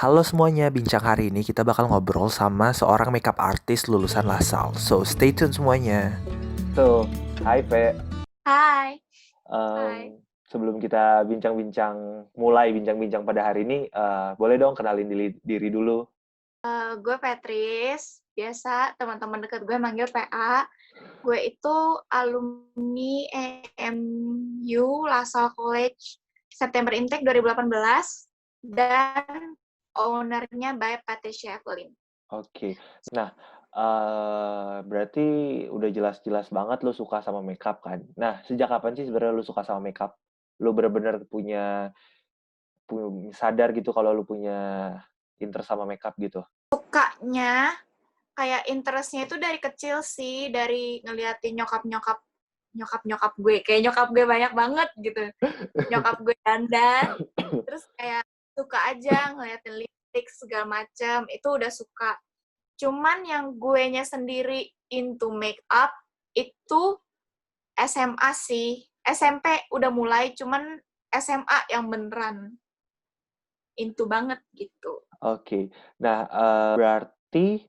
Halo semuanya, bincang hari ini kita bakal ngobrol sama seorang makeup artist lulusan LaSalle. So, stay tune semuanya. Tuh, hai Ve. Hai. Em, Hai. Sebelum kita mulai bincang-bincang pada hari ini, boleh dong kenalin diri dulu. Gue Petris, biasa teman-teman dekat gue manggil PA. Gue itu alumni EMU LaSalle College September Intake 2018 dan ownernya by Patricia Evelyn. Oke, nah berarti udah jelas-jelas banget lu suka sama makeup kan? Nah, sejak kapan sih sebenarnya lu suka sama makeup? Lu bener-bener sadar gitu kalau lu punya interest sama makeup gitu? Sukanya, kayak interest-nya itu dari kecil sih, dari ngeliatin nyokap-nyokap gue. Kayak nyokap gue banyak banget gitu. Nyokap gue dandan, terus kayak suka aja ngeliatin lipstick segala macem, itu udah suka. Cuman yang guenya sendiri into make up itu SMA sih. SMP udah mulai, cuman SMA yang beneran into banget gitu. Oke, nah berarti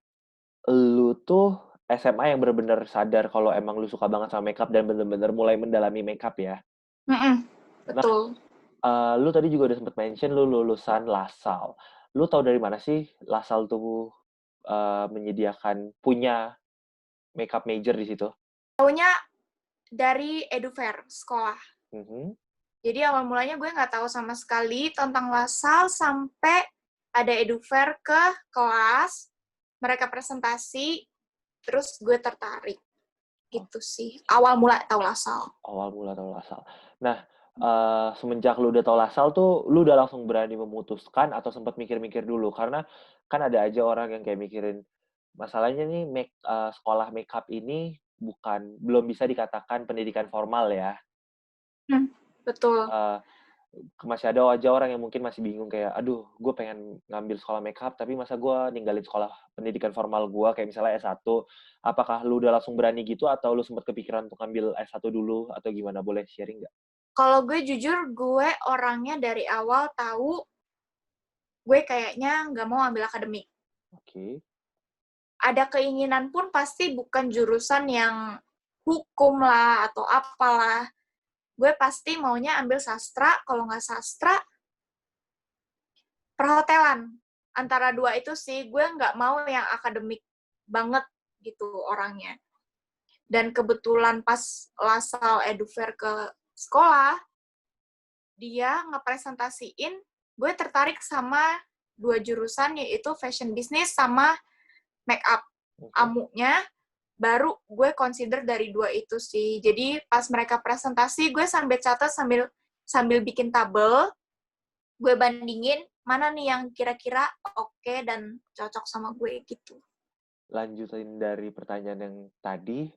lu tuh SMA yang bener-bener sadar kalau emang lu suka banget sama makeup dan bener-bener mulai mendalami makeup ya? Nah, Betul. lu tadi juga udah sempet mention lu lulusan LaSalle. Lu tahu dari mana sih LaSalle tuh, punya makeup major di situ? Taunya dari Edufair, sekolah. Mhm. Jadi awal mulanya gue nggak tahu sama sekali tentang LaSalle sampai ada Edufair ke kelas, mereka presentasi, terus gue tertarik. Gitu sih. Awal mula tahu LaSalle. Awal mula tahu LaSalle. Nah, semenjak lu udah tahu LaSalle tuh, lu udah langsung berani memutuskan atau sempat mikir-mikir dulu? Karena kan ada aja orang yang kayak mikirin, masalahnya nih sekolah makeup ini belum bisa dikatakan pendidikan formal ya. Betul. Eee, Masih ada aja orang yang mungkin masih bingung kayak, "Aduh, gue pengen ngambil sekolah makeup, tapi masa gue ninggalin sekolah pendidikan formal gue kayak misalnya S1." Apakah lu udah langsung berani gitu atau lu sempat kepikiran untuk ngambil S1 dulu atau gimana? Boleh sharing nggak? Kalau gue jujur, gue orangnya dari awal tahu gue kayaknya nggak mau ambil akademik. Oke. Ada keinginan pun pasti bukan jurusan yang hukum lah atau apalah. Gue pasti maunya ambil sastra, kalau nggak sastra, perhotelan. Antara dua itu sih, gue nggak mau yang akademik banget gitu orangnya. Dan kebetulan pas LaSalle Edufair ke sekolah, dia ngepresentasiin, gue tertarik sama dua jurusan, yaitu fashion business sama make up. Mhm. Amunya, baru gue consider dari dua itu sih. Jadi pas mereka presentasi, gue sambil catat, sambil bikin tabel, gue bandingin mana nih yang kira-kira oke dan cocok sama gue gitu. Lanjutin dari pertanyaan yang tadi,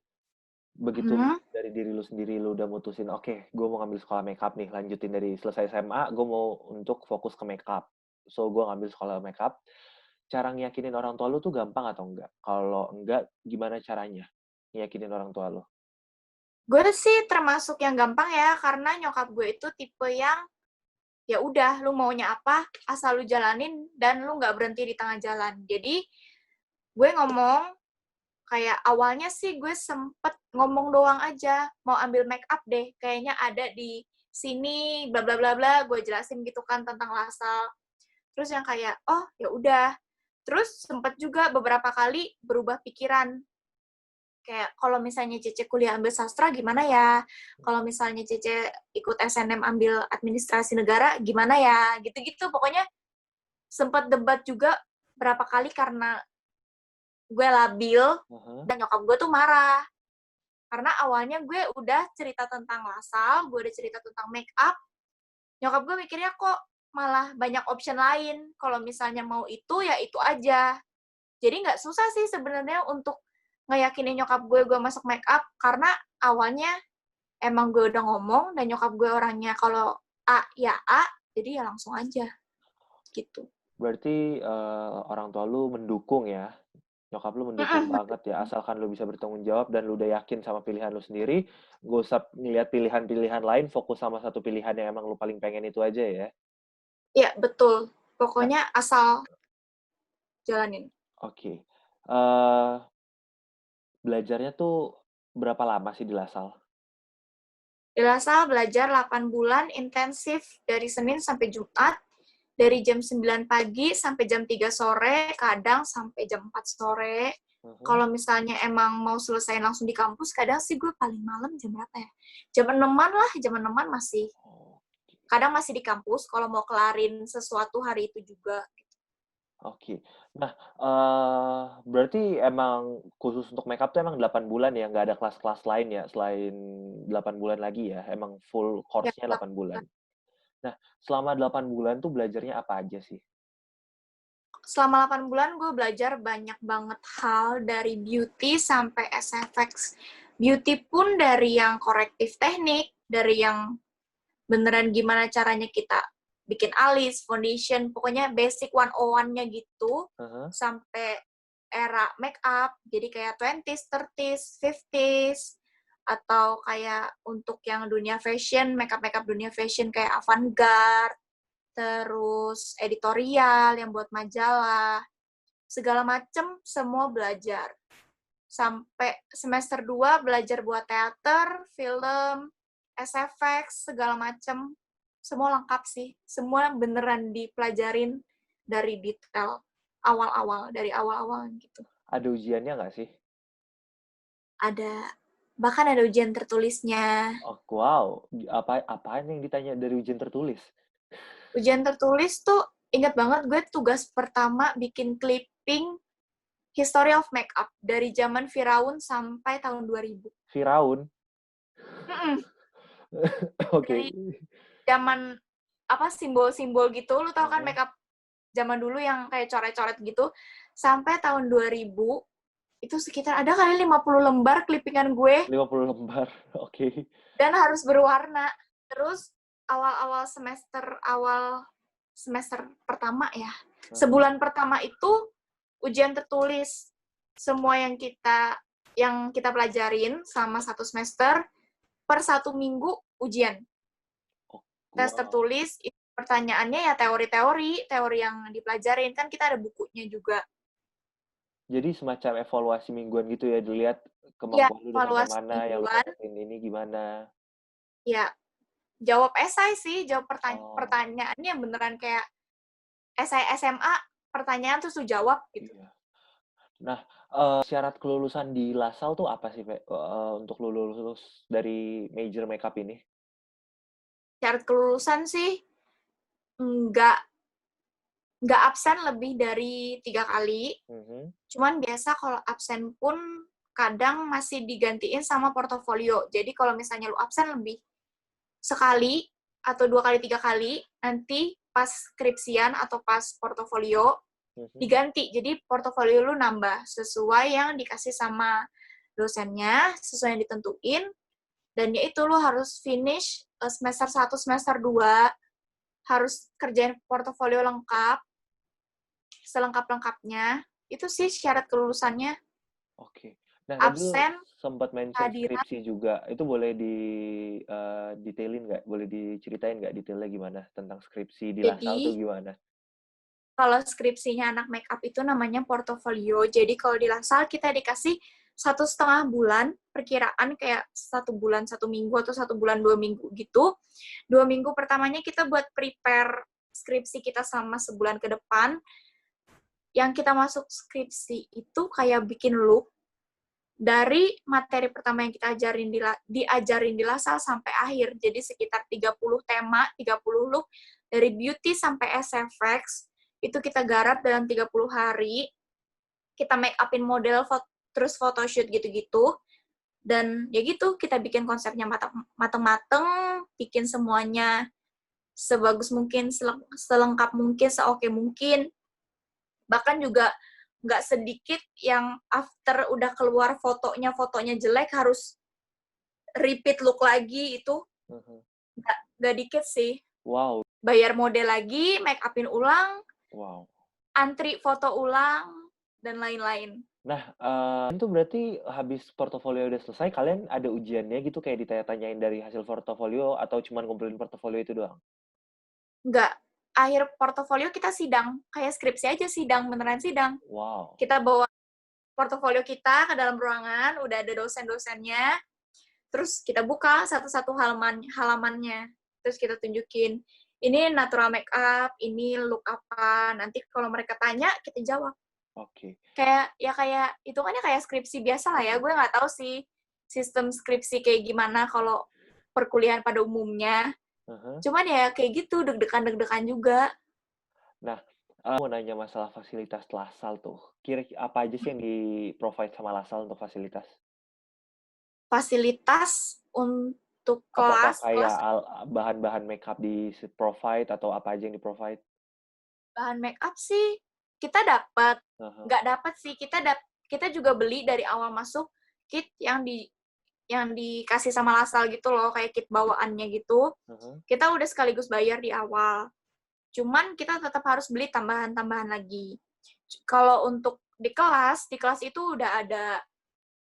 begitu Hmm. dari diri lu sendiri lu udah mutusin, "Oke, gue mau ngambil sekolah makeup nih," lanjutin dari selesai SMA, gue mau untuk fokus ke makeup. So, gue ngambil sekolah makeup. Cara ngiyakinin orang tua lu tuh gampang atau enggak? Kalau enggak, gimana caranya ngiyakinin orang tua lu? Gue sih termasuk yang gampang ya, karena nyokap gue itu tipe yang ya udah lu maunya apa asal lu jalanin dan lu nggak berhenti di tengah jalan. Jadi gue ngomong kayak awalnya sih gue sempet ngomong doang aja mau ambil make up deh, kayaknya ada di sini bla bla bla bla, gue jelasin gitu kan tentang LaSalle. Terus yang kayak oh ya udah. Terus sempet juga beberapa kali berubah pikiran, kayak kalau misalnya Cece kuliah ambil sastra gimana ya? Kalau misalnya Cece ikut SNM ambil administrasi negara gimana ya? Gitu-gitu. Pokoknya sempat debat juga berapa kali karena gue labil Mhm. dan nyokap gue tuh marah. Karena awalnya gue udah cerita tentang LaSalle, gue udah cerita tentang make up, nyokap gue mikirnya kok malah banyak option lain. Kalau misalnya mau itu, ya itu aja. Jadi nggak susah sih sebenarnya untuk ngeyakinin nyokap gue masuk make up, karena awalnya emang gue udah ngomong, dan nyokap gue orangnya kalau A, ya A, jadi ya langsung aja, gitu. Berarti, orang tua lu mendukung ya? Nyokap lu mendukung banget ya, asalkan lu bisa bertanggung jawab dan lu udah yakin sama pilihan lu sendiri, nggak usah ngelihat pilihan-pilihan lain, fokus sama satu pilihan yang emang lu paling pengen itu aja ya? Iya, betul. Pokoknya asal jalanin. Oke. Belajarnya tuh berapa lama sih di LaSalle? Di LaSalle belajar 8 bulan intensif dari Senin sampai Jumat, dari jam 9 pagi sampai jam 3 sore, kadang sampai jam 4 sore. Kalau misalnya emang mau selesai langsung di kampus, kadang sih gue paling malam jam berapa ya? Jam 6-an lah, jam 6-an masih. Kadang masih di kampus kalau mau kelarin sesuatu hari itu juga. Oke. Nah, berarti emang khusus untuk makeup tuh emang 8 bulan ya, nggak ada kelas-kelas lain ya selain 8 bulan lagi ya? Emang full Ya, course-nya 8 bulan. Nah, selama 8 bulan tuh belajarnya apa aja sih? selama 8 bulan gue belajar banyak banget hal dari beauty sampai SFX. Beauty pun dari yang korektif teknik, dari yang beneran gimana caranya kita bikin alis, foundation, pokoknya basic 101-nya gitu, sampai era make up, jadi kayak 20s, 30s, 50s, atau kayak untuk yang dunia fashion, makeup dunia fashion kayak avant-garde, terus editorial yang buat majalah, segala macem semua belajar. Sampai semester 2 belajar buat teater, film, SFX, segala macem. Semua lengkap sih. Semua beneran dipelajarin dari detail. Awal-awal, dari awal-awal gitu. Ada ujiannya nggak sih? Ada. Bahkan ada ujian tertulisnya. Oh, wow. Apaan yang ditanya dari ujian tertulis? Ujian tertulis tuh, ingat banget gue tugas pertama bikin clipping History of Makeup dari zaman Firaun sampai tahun 2000. Firaun? Oke. Dari zaman apa simbol-simbol gitu, lu tau kan makeup zaman dulu yang kayak coret-coret gitu, sampai tahun 2000 itu sekitar ada kali 50 lembar clippingan gue 50 lembar. Oke. dan harus berwarna. Terus awal semester pertama ya. Sebulan pertama itu ujian tertulis. Semua yang kita pelajarin sama satu semester per 1 minggu ujian. Tes tertulis, pertanyaannya ya teori yang dipelajarin. Kan kita ada bukunya juga. Jadi semacam evaluasi mingguan gitu ya, dilihat Ya, kemampuan lu udah sampai evaluasi mana, yang lu mingguan. dapetin ini gimana. Ya, jawab esai sih, jawab pertanyaannya beneran kayak esai SMA, pertanyaan terus lu jawab gitu. Iya. Nah, syarat kelulusan di LaSalle tuh apa sih, Pe? Untuk lu lulus dari major makeup ini? Syarat kelulusan sih nggak absen lebih dari 3 kali. Cuman biasa kalau absen pun kadang masih digantiin sama portofolio. Jadi kalau misalnya lu absen lebih sekali atau 2 kali 3 kali, nanti pas skripsian atau pas portofolio diganti. Jadi portofolio lu nambah sesuai yang dikasih sama dosennya, sesuai yang ditentuin. Dan ya itu lu harus finish semester 1, semester 2, harus kerjain portofolio lengkap, selengkap-lengkapnya. Itu sih syarat kelulusannya. Oke. Nah, tadi lu Absen, sempat mention hadiran. skripsi juga. Itu boleh detailin nggak? Boleh diceritain nggak detailnya gimana tentang skripsi di LaSalle tuh Jadi, gimana? kalau skripsinya anak makeup itu namanya portofolio. Jadi kalau di LaSalle kita dikasih 1,5 bulan, perkiraan kayak 1 bulan 1 minggu atau 1 bulan 2 minggu gitu. 2 minggu pertamanya kita buat prepare skripsi kita selama sebulan ke depan. Yang kita masuk skripsi itu kayak bikin look dari materi pertama yang kita diajarin di LaSalle sampai akhir. Jadi sekitar 30 tema, 30 look, dari beauty sampai SFX, itu kita garap dalam 30 hari. Kita make upin model, terus photoshoot gitu-gitu. Dan ya gitu, kita bikin konsepnya mateng-mateng, bikin semuanya sebagus mungkin, selengkap mungkin, seoke mungkin. Bahkan juga nggak sedikit yang after udah keluar fotonya jelek harus repeat look lagi, itu nggak dikit sih. Wow. Bayar model lagi, make upin ulang, Wow. antri foto ulang, dan lain-lain. Nah, itu berarti habis portofolio udah selesai, kalian ada ujiannya gitu kayak ditanya-tanyain dari hasil portofolio atau cuma ngumpulin portofolio itu doang? Nggak. akhir portofolio kita sidang, kayak skripsi aja sidang, beneran sidang. Wow. Kita bawa portofolio kita ke dalam ruangan, udah ada dosen-dosennya, terus kita buka satu-satu halamannya, terus kita tunjukin, ini natural makeup, ini look apa, nanti kalau mereka tanya, kita jawab. Oke. Kayak itu kan ya kayak skripsi biasa lah ya, gue nggak tahu sih sistem skripsi kayak gimana kalau perkuliahan pada umumnya. Cuman ya kayak gitu, deg-degan juga. Nah, mau nanya masalah fasilitas LaSalle tuh. Kira-kira apa aja sih yang di-provide sama LaSalle untuk fasilitas? Fasilitas untuk Apakah kelas kayak bahan-bahan makeup di-provide atau apa aja yang di-provide? bahan makeup sih kita dapat, nggak dapat sih kita juga beli dari awal masuk kit yang dikasih sama LaSalle gitu loh, kayak kit bawaannya gitu. Kita udah sekaligus bayar di awal. Cuman kita tetap harus beli tambahan-tambahan lagi. Kalau untuk di kelas itu udah ada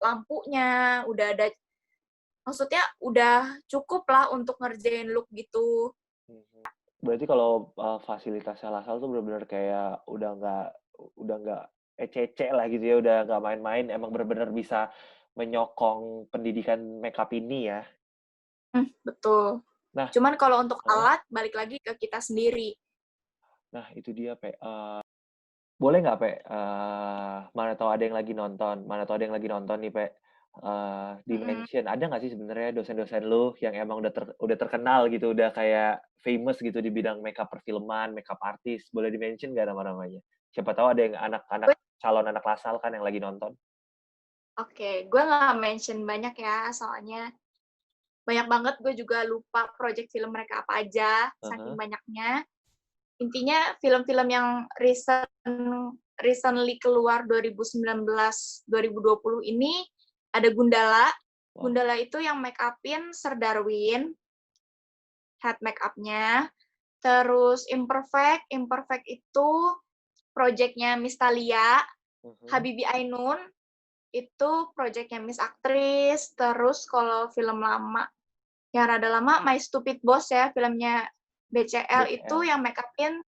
lampunya, udah ada, maksudnya udah cukup lah untuk ngerjain look gitu. Berarti kalau fasilitasnya LaSalle tuh benar-benar kayak udah nggak ece-ece lah gitu ya, udah nggak main-main, emang benar-benar bisa menyokong pendidikan makeup ini ya. Betul. Nah, cuman kalau untuk alat balik lagi ke kita sendiri. Nah, itu dia, Pe. Boleh nggak, Pe? Mana tahu ada yang lagi nonton nih, Pe. Di-mention, ada nggak sih sebenarnya dosen-dosen lu yang emang udah terkenal gitu, udah kayak famous gitu di bidang makeup perfilman, makeup artist. Boleh di-mention nggak nama-namanya? Siapa tahu ada yang calon anak LaSalle kan yang lagi nonton. Oke, gue nggak mention banyak ya, soalnya banyak banget gue juga lupa project film mereka apa aja, saking banyaknya. Intinya film-film yang recently keluar 2019-2020 ini ada Gundala. Wow. Gundala itu yang make upin Sir Darwin, head make upnya. Terus Imperfect itu projectnya Miss Thalia. Habibie Ainun itu projectnya Miss Aktris. Terus kalau film lama, yang rada lama, My Stupid Boss ya, filmnya BCL. Itu yang make upin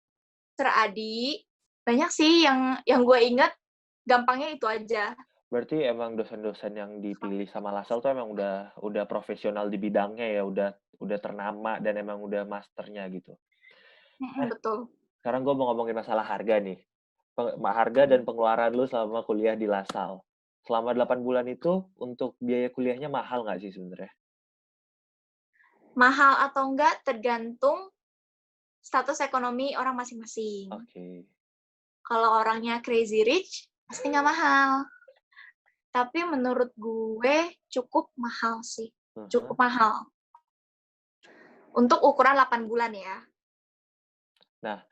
Sir Adi. Banyak sih yang gue inget, gampangnya itu aja. Berarti emang dosen-dosen yang dipilih sama LaSalle tuh emang udah profesional di bidangnya ya, udah ternama dan emang udah masternya gitu. Betul. Sekarang gue mau ngomongin masalah harga nih. Harga dan pengeluaran lu selama kuliah di LaSalle. Selama 8 bulan itu, untuk biaya kuliahnya mahal nggak sih sebenarnya? Mahal atau enggak tergantung status ekonomi orang masing-masing. Kalau orangnya crazy rich, pasti nggak mahal. Tapi menurut gue cukup mahal sih. Cukup mahal. Untuk ukuran 8 bulan ya. Nah,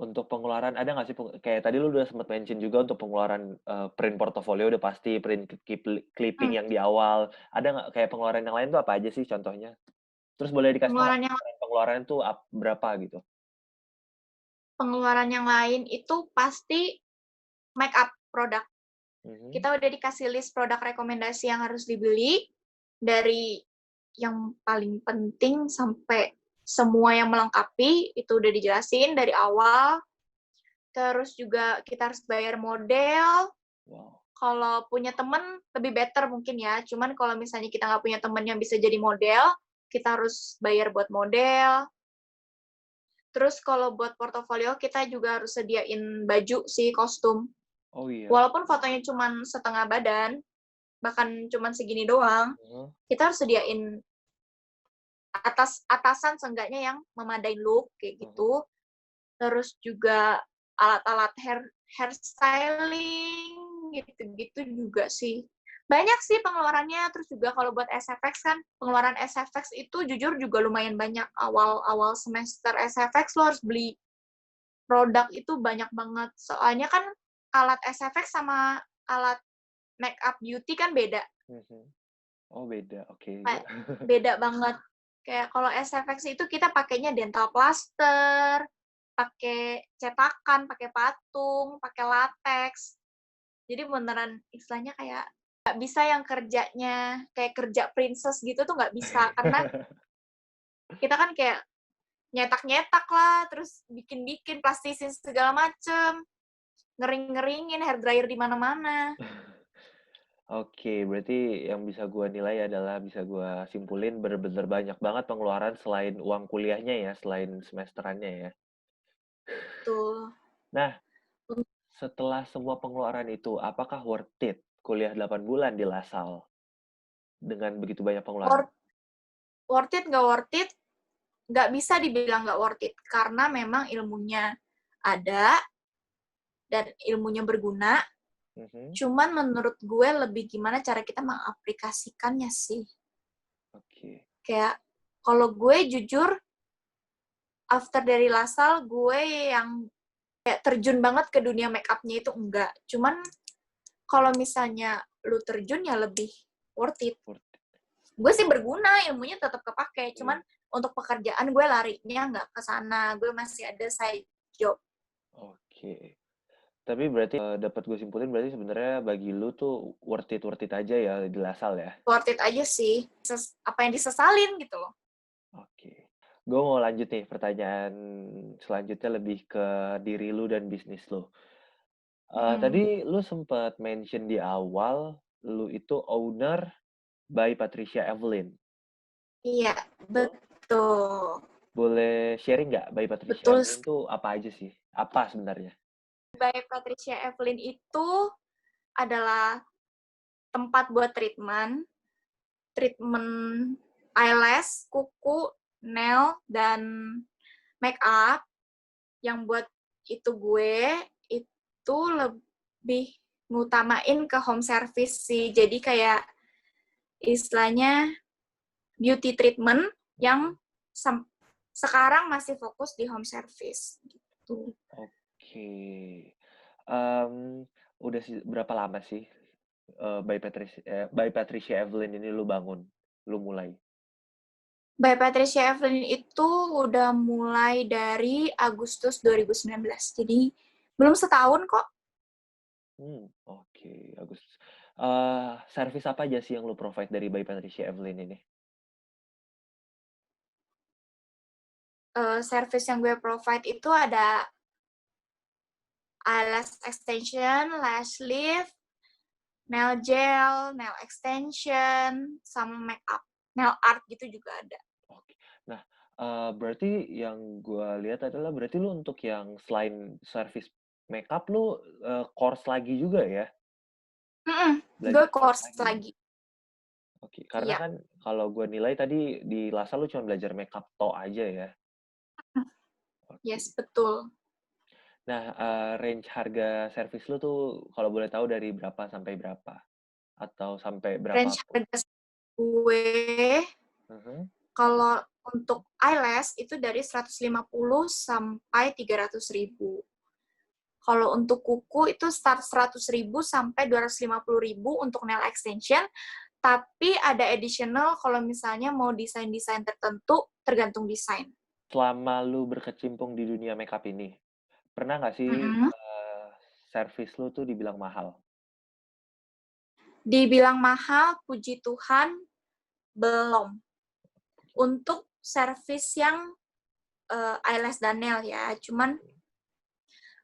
untuk pengeluaran, ada nggak sih, kayak tadi lu udah sempat mention juga untuk pengeluaran print portofolio udah pasti, print clipping yang di awal. Ada nggak kayak pengeluaran yang lain tuh apa aja sih contohnya? Terus boleh dikasih tahu pengeluaran itu berapa gitu? Pengeluaran yang lain itu pasti make up produk. Kita udah dikasih list produk rekomendasi yang harus dibeli, dari yang paling penting sampai semua yang melengkapi, itu udah dijelasin dari awal. Terus juga kita harus bayar model. Kalau punya temen, lebih better mungkin ya. Cuman kalau misalnya kita nggak punya temen yang bisa jadi model, kita harus bayar buat model. Terus kalau buat portofolio, kita juga harus sediain baju sih, kostum. Oh iya. Walaupun fotonya cuma setengah badan, bahkan cuma segini doang, kita harus sediain atasan seenggaknya yang memadain look, kayak gitu. Terus juga alat-alat hair styling, gitu-gitu juga sih. Banyak sih pengeluarannya. Terus juga kalau buat SFX kan, pengeluaran SFX itu jujur juga lumayan banyak. Awal semester SFX lo harus beli produk itu banyak banget. Soalnya kan alat SFX sama alat makeup beauty kan beda. Oh beda, oke. Beda banget. Kayak kalau SFX itu kita pakainya dental plaster, pakai cetakan, pakai patung, pakai latex. Jadi beneran istilahnya kayak nggak bisa yang kerjanya kayak kerja princess gitu tuh nggak bisa, karena kita kan kayak nyetak-nyetak lah, terus bikin-bikin, plastisin segala macem, ngering-ngeringin, hair dryer di mana-mana. Oke, berarti yang bisa gua nilai adalah bisa gua simpulin bener-bener banyak banget pengeluaran selain uang kuliahnya ya, selain semesterannya ya. Tuh. Nah, setelah semua pengeluaran itu, apakah worth it kuliah 8 bulan di LaSalle dengan begitu banyak pengeluaran? Worth it nggak worth it, nggak bisa dibilang nggak worth it, karena memang ilmunya ada, dan ilmunya berguna, Mhm, cuman menurut gue lebih gimana cara kita mengaplikasikannya sih. oke. Kayak, kalau gue jujur, after dari LaSalle, gue yang kayak terjun banget ke dunia make up-nya itu enggak. Cuman, kalau misalnya lu terjun ya lebih worth it. Worth it, Gue sih berguna, ilmunya tetap kepake. Cuman iya. untuk pekerjaan gue larinya nggak ke sana. Gue masih ada side job. Oke. Tapi berarti dapat gue simpulin berarti sebenarnya bagi lu tuh worth it aja ya di LaSalle ya. Worth it aja sih. Apa yang disesalin gitu loh. Oke. Gue mau lanjut nih pertanyaan selanjutnya lebih ke diri lu dan bisnis lu. Mm-mm. Tadi lu sempat mention di awal lu itu owner by Patricia Evelyn. Iya, Betul? betul. Boleh sharing nggak by Patricia Betul. Evelyn tuh apa aja sih? Apa sebenarnya? By Patricia Evelyn itu adalah tempat buat treatment eyelash, kuku, nail, dan make up. Yang buat itu gue itu lebih ngutamain ke home service sih. Jadi kayak istilahnya beauty treatment yang sekarang masih fokus di home service gitu. Oke. Udah sih berapa lama sih by Patricia Evelyn ini lu bangun, lu mulai? By Patricia Evelyn itu udah mulai dari Agustus 2019. Jadi belum setahun kok. Oke, Agustus. Service apa aja sih yang lu provide dari by Patricia Evelyn ini? Service yang gue provide itu ada eyelash extension, lash lift, nail gel, nail extension, sama make up. Nail art gitu juga ada. Oke. Nah, berarti yang gua lihat adalah berarti lu untuk yang selain service makeup lu, course lagi juga ya? Gue Belajar course course lagi? lagi. Oke, karena Iya. kan kalau gua nilai tadi di LaSalle lu cuma belajar makeup tok aja ya? Oke. Yes, betul. Nah, range harga servis lu tuh kalau boleh tahu dari berapa sampai berapa? Atau sampai Range berapapun? harga gue, Mhm. kalau untuk eyelash itu dari 150 sampai 300.000. Kalau untuk kuku itu start 100.000 sampai 250.000 untuk nail extension, tapi ada additional kalau misalnya mau desain-desain tertentu, tergantung desain. Selama lu berkecimpung di dunia makeup ini, pernah nggak sih, Mm-mm. servis lu tuh dibilang mahal? Dibilang mahal, puji Tuhan, belum. Untuk service yang eyelash dan nail ya, cuman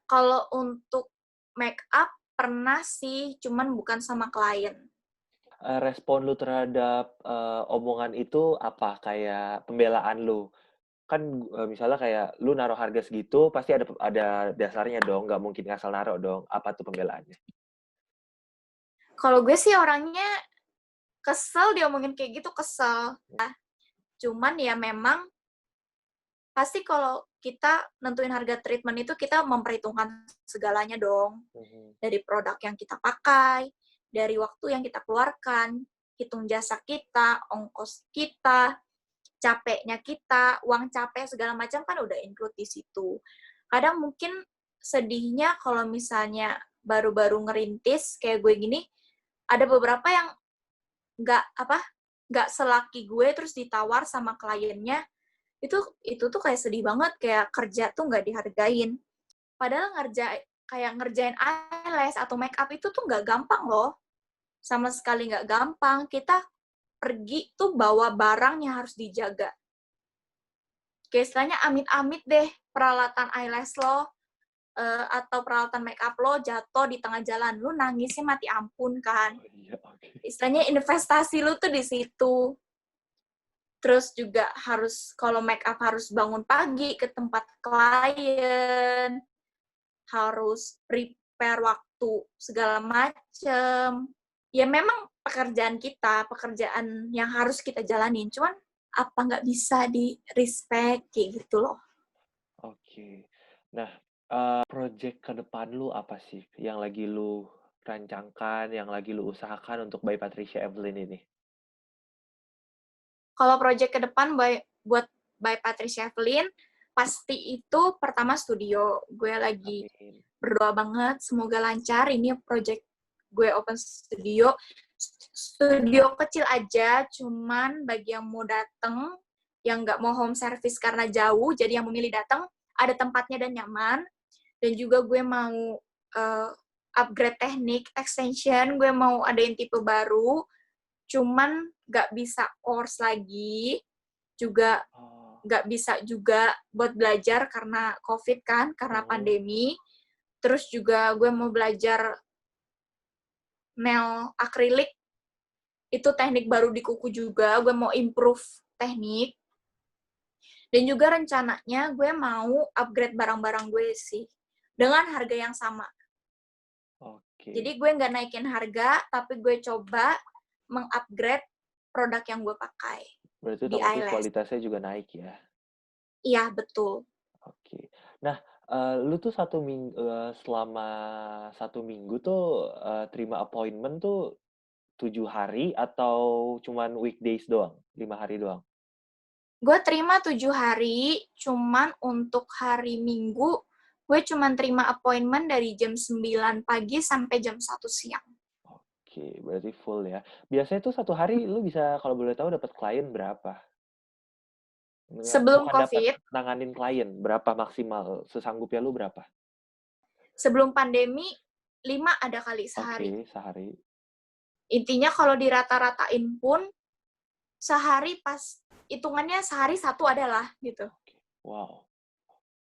kalau untuk make up pernah sih, cuman bukan sama klien. Respon lu terhadap, omongan itu apa? Kayak pembelaan lu? Kan, misalnya kayak lu naruh harga segitu pasti ada dasarnya dong, nggak mungkin ngasal naruh dong. Apa tuh pembelaannya? Kalau gue sih orangnya kesel diomongin kayak gitu, kesel. Cuman ya memang pasti kalau kita nentuin harga treatment itu kita memperhitungkan segalanya dong. Mhm. Dari produk yang kita pakai, dari waktu yang kita keluarkan, hitung jasa kita, ongkos kita, capeknya kita, uang capek segala macam kan udah include di situ. Kadang mungkin sedihnya kalau misalnya baru-baru ngerintis kayak gue gini, ada beberapa yang nggak selaki gue terus ditawar sama kliennya, itu tuh kayak sedih banget, kayak kerja tuh nggak dihargain. Padahal kayak ngerjain eyelash atau make up itu tuh nggak gampang loh. Sama sekali nggak gampang. Kita pergi tuh bawa barang yang harus dijaga. kayak istilahnya amit-amit deh peralatan eyelash lo atau peralatan makeup lo jatuh di tengah jalan, lu nangisnya mati ampun kan. Oh iya, oke. Istilahnya investasi lu tuh di situ. Terus juga harus, kalau makeup harus bangun pagi ke tempat klien, harus prepare waktu segala macem. Ya memang pekerjaan kita, pekerjaan yang harus kita jalanin. Cuman apa nggak bisa di respect kayak gitu loh. Oke. Nah, project ke depan lu apa sih yang lagi lu rancangkan, yang lagi lu usahakan untuk By Patricia Evelyn ini? Kalau project ke depan buat by Patricia Evelyn, pasti itu pertama studio. Gue lagi Amin. berdoa banget, semoga lancar. Ini project gue open studio. Studio kecil aja, cuman bagi yang mau dateng, yang nggak mau home service karena jauh, jadi yang memilih datang, ada tempatnya dan nyaman. Dan juga gue mau upgrade teknik, extension, gue mau adain tipe baru, cuman nggak bisa course lagi, juga Oh. nggak bisa juga buat belajar karena COVID kan, karena pandemi. Terus juga gue mau belajar nail akrilik, itu teknik baru di kuku juga, gue mau improve teknik. Dan juga rencananya gue mau upgrade barang-barang gue sih, dengan harga yang sama. Oke. Jadi gue nggak naikin harga, tapi gue coba mengupgrade produk yang gue pakai. Berarti Di otomatis eyelash. kualitasnya juga naik ya? Iya, betul. Oke. Nah, lu tuh selama 1 minggu tuh, terima appointment tuh 7 hari atau cuman weekdays doang? 5 hari doang? Gue terima 7 hari, cuman untuk hari Minggu, gue cuman terima appointment dari jam 9 pagi sampai jam 1 siang. Oke, berarti full ya. Biasanya tuh 1 hari lu bisa kalau boleh tahu dapat klien berapa? Sebelum Bukan dapat, COVID, nanganin klien, berapa maksimal? Sesanggupnya lu berapa? sebelum pandemi, 5 ada kali sehari. Oke, sehari. Intinya kalau dirata-ratain pun, sehari pas, hitungannya sehari 1 adalah, gitu. Wow.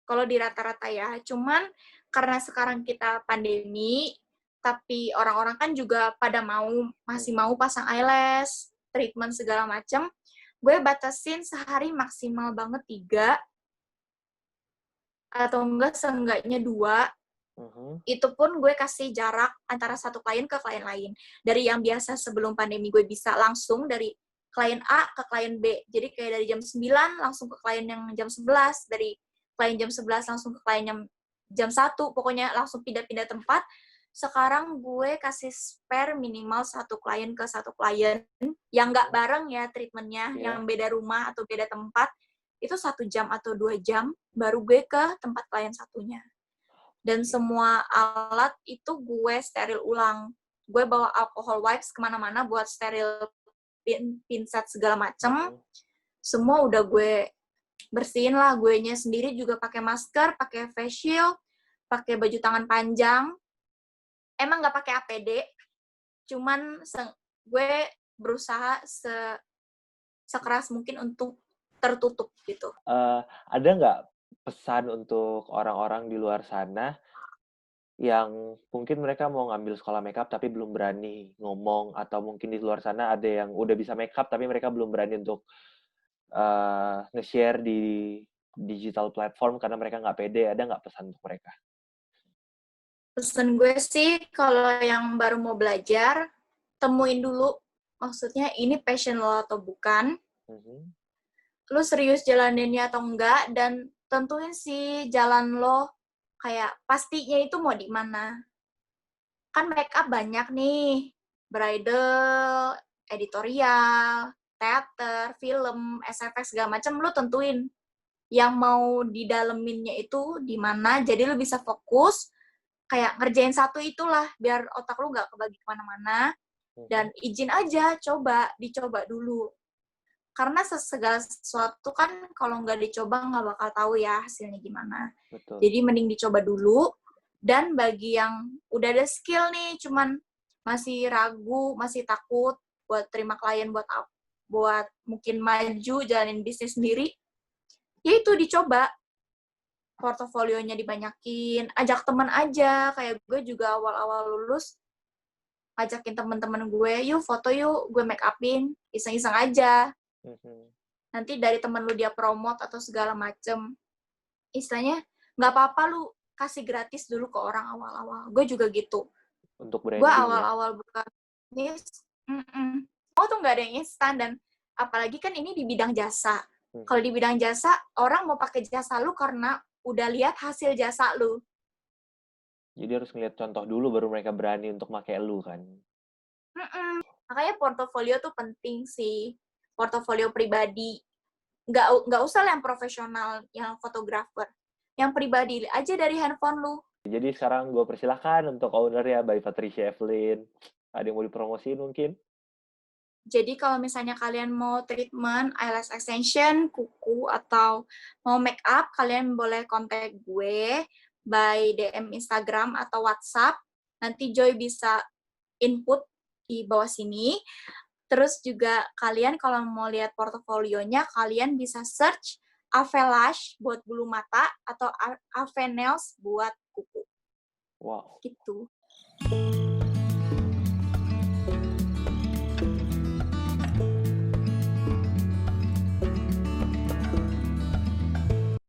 Kalau dirata-rata ya. Cuman, karena sekarang kita pandemi, tapi orang-orang kan juga pada masih mau pasang eyelash, treatment segala macam, gue batasin sehari maksimal banget 3, atau enggak seenggaknya 2, itu pun gue kasih jarak antara satu klien ke klien lain. Dari yang biasa sebelum pandemi gue bisa langsung dari klien A ke klien B. Jadi kayak dari jam 9 langsung ke klien yang jam 11, dari klien jam 11 langsung ke klien yang jam 1, pokoknya langsung pindah-pindah tempat. Sekarang gue kasih spare minimal 1 klien ke 1 klien, yang nggak bareng ya treatmentnya, yang beda rumah atau beda tempat, itu 1 jam atau 2 jam, baru gue ke tempat klien satunya. Dan semua alat itu gue steril ulang. Gue bawa alcohol wipes kemana-mana buat steril pinset segala macem. Semua udah gue bersihin lah. Guenya sendiri juga pakai masker, pakai face shield, pakai baju tangan panjang. Emang nggak pakai APD, cuman gue berusaha sekeras mungkin untuk tertutup gitu. Ada nggak pesan untuk orang-orang di luar sana yang mungkin mereka mau ngambil sekolah makeup tapi belum berani ngomong, atau mungkin di luar sana ada yang udah bisa makeup tapi mereka belum berani untuk nge-share di digital platform karena mereka nggak pede? Ada nggak pesan untuk mereka? Pesan gue sih, kalau yang baru mau belajar, temuin dulu, maksudnya ini passion lo atau bukan, lu serius jalaninnya atau enggak, dan tentuin sih jalan lo, kayak pastinya itu mau di mana. Kan makeup banyak nih, bridal, editorial, teater, film, SFX segala macam, lu tentuin yang mau didaleminnya itu di mana, jadi lu bisa fokus, kayak ngerjain satu itulah, biar otak lu nggak kebagi kemana-mana, dan izin aja, dicoba dulu. Karena segala sesuatu kan kalau nggak dicoba nggak bakal tahu ya hasilnya gimana. Betul. Jadi mending dicoba dulu, dan bagi yang udah ada skill nih, cuman masih ragu, masih takut buat terima klien, buat mungkin maju, jalanin bisnis sendiri, Ya itu dicoba, portofolionya dibanyakin, ajak teman aja. Kayak gue juga awal-awal lulus, ngajakin teman-teman gue, yuk foto yuk, gue make upin, iseng-iseng aja. Mhm. Nanti dari temen lu dia promote atau segala macem. Istilahnya, nggak apa-apa lu kasih gratis dulu ke orang awal-awal. Gue juga gitu. Untuk Gue branding ya? awal-awal buka bisnis, oh tuh nggak ada yang instan, dan apalagi kan ini di bidang jasa. Kalau di Mhm. bidang jasa, orang mau pakai jasa lu karena udah lihat hasil jasa lu. Jadi harus ngeliat contoh dulu baru mereka berani untuk pakai lu kan? Makanya portofolio tuh penting sih. Portofolio pribadi. Nggak usah lah yang profesional, yang fotografer. Yang pribadi aja dari handphone lu. Jadi sekarang gue persilahkan untuk owner ya, by Patricia Evelyn. Ada yang mau dipromosiin mungkin? Jadi kalau misalnya kalian mau treatment, eyelash extension, kuku, atau mau make up, kalian boleh kontak gue by DM Instagram atau WhatsApp. Nanti Joy bisa input di bawah sini. Terus juga kalian kalau mau lihat portofolionya, kalian bisa search Avelash buat bulu mata atau Ave Nails buat kuku. Wow. Gitu.